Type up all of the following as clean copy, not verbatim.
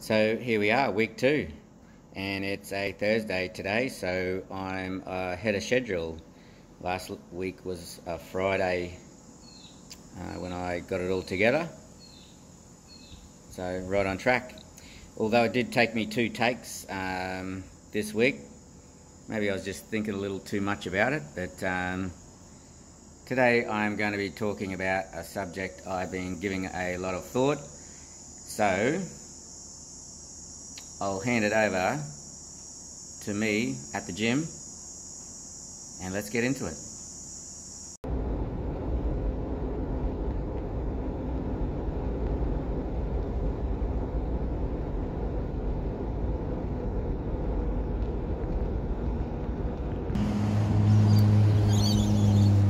So here we are, week 2, and it's a Thursday today, so I'm ahead of schedule. Last week was a Friday when I got it all together, so right on track. Although it did take me 2 takes this week. Maybe I was just thinking a little too much about it, but today I'm going to be talking about a subject I've been giving a lot of thought. So I'll hand it over to me at the gym and let's get into it.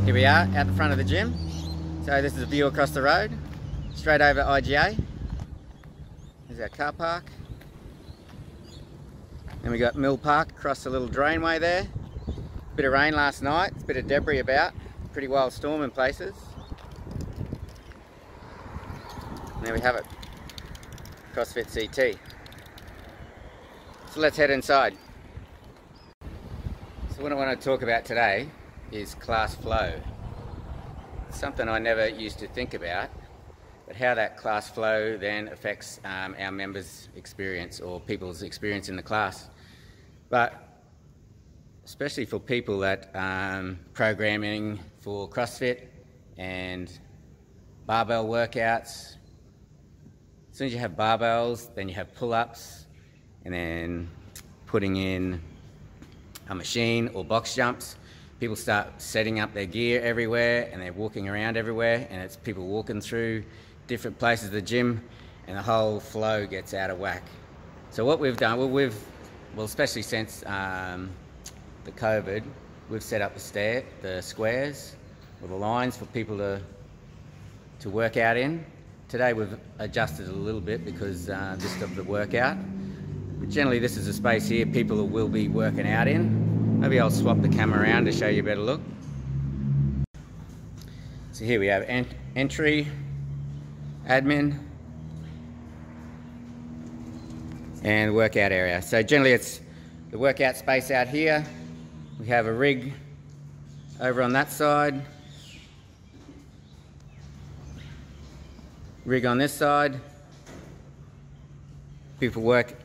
Here we are at the front of the gym. So this is a view across the road, straight over IGA. There's our car park. And we got Mill Park across the little drainway there. Bit of rain last night, a bit of debris about, pretty wild storm in places. And there we have it, CrossFit CT. So let's head inside. So what I want to talk about today is Classflow. It's something I never used to think about, but how that Classflow then affects our members' experience or people's experience in the class. But especially for people that programming for CrossFit and barbell workouts. As soon as you have barbells, then you have pull-ups, and then putting in a machine or box jumps. People start setting up their gear everywhere and they're walking around everywhere, and it's people walking through different places of the gym, and the whole flow gets out of whack. So what we've done, well, especially since the COVID, we've set up the squares or the lines for people to work out in. Today we've adjusted a little bit because just of the workout. But generally this is a space here people will be working out in. Maybe I'll swap the camera around to show you a better look. So here we have entry, admin, and workout area. So generally it's the workout space out here. We have a rig over on that side, rig on this side. People working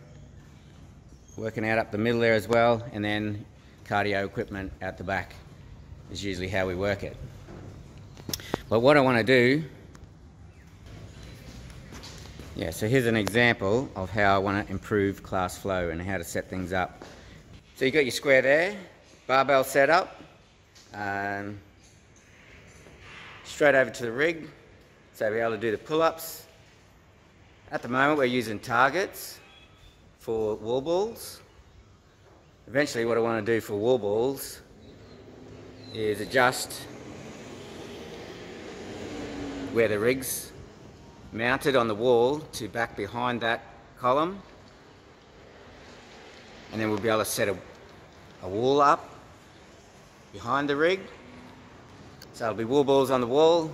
out up the middle there as well, and then cardio equipment out the back is usually how we work it. But what I want to do, so here's an example of how I want to improve Classflow and how to set things up. So you got your square there, barbell set up, straight over to the rig, so be able to do the pull-ups. At the moment we're using targets for wall balls. Eventually what I want to do for wall balls is adjust where the rig's mounted on the wall to back behind that column, and then we'll be able to set a wall up behind the rig. So it'll be wall balls on the wall,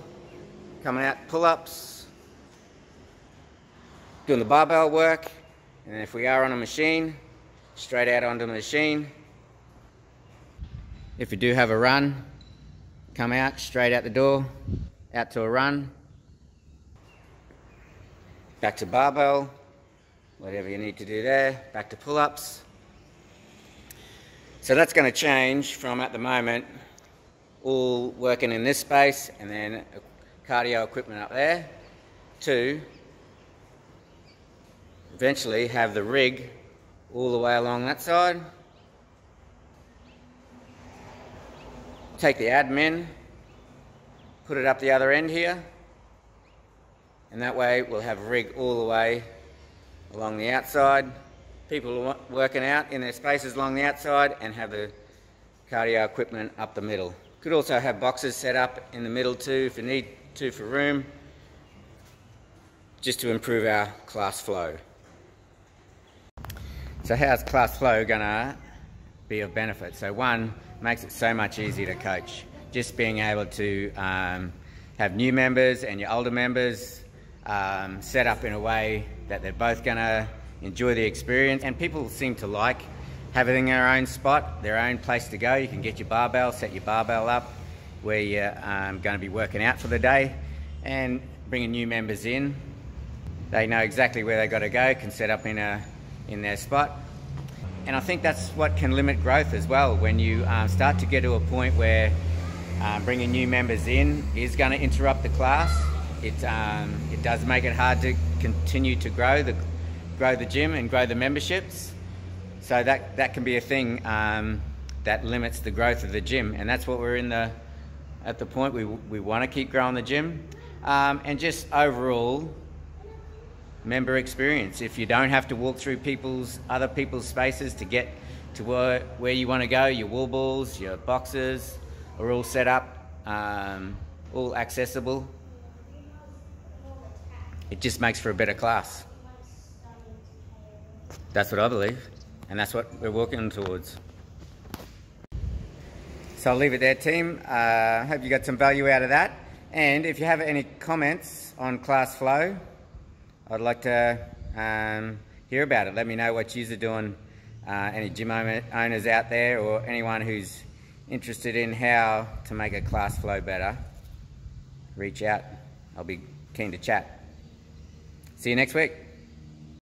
coming out pull-ups, doing the barbell work, and then if we are on a machine, straight out onto the machine. If we do have a run, come out straight out the door, out to a run, back to barbell, whatever you need to do there, back to pull-ups. So that's going to change from, at the moment, all working in this space and then cardio equipment up there, to eventually have the rig all the way along that side. Take the admin, put it up the other end here, and that way we'll have a rig all the way along the outside. People working out in their spaces along the outside, and have the cardio equipment up the middle. Could also have boxes set up in the middle too if you need to for room, just to improve our class flow. So how's Classflow gonna be of benefit? So one, makes it so much easier to coach. Just being able to have new members and your older members set up in a way that they're both gonna enjoy the experience, and people seem to like having their own spot, their own place to go. You can get your barbell, set your barbell up where you're going to be working out for the day, and bringing new members in. They know exactly where they've got to go, can set up in their spot. And I think that's what can limit growth as well, when you start to get to a point where bringing new members in is going to interrupt the class. It does make it hard to continue to grow the gym and grow the memberships. So that can be a thing that limits the growth of the gym, and that's what we're at the point we want to keep growing the gym, and just overall member experience. If you don't have to walk through other people's spaces to get to where you want to go, your wall balls, your boxes are all set up, all accessible. It just makes for a better class. That's what I believe, and that's what we're working towards. So I'll leave it there, team. Hope you got some value out of that. And if you have any comments on Classflow, I'd like to hear about it. Let me know what you're doing. Any gym owners out there, or anyone who's interested in how to make a Classflow better, reach out. I'll be keen to chat. See you next week.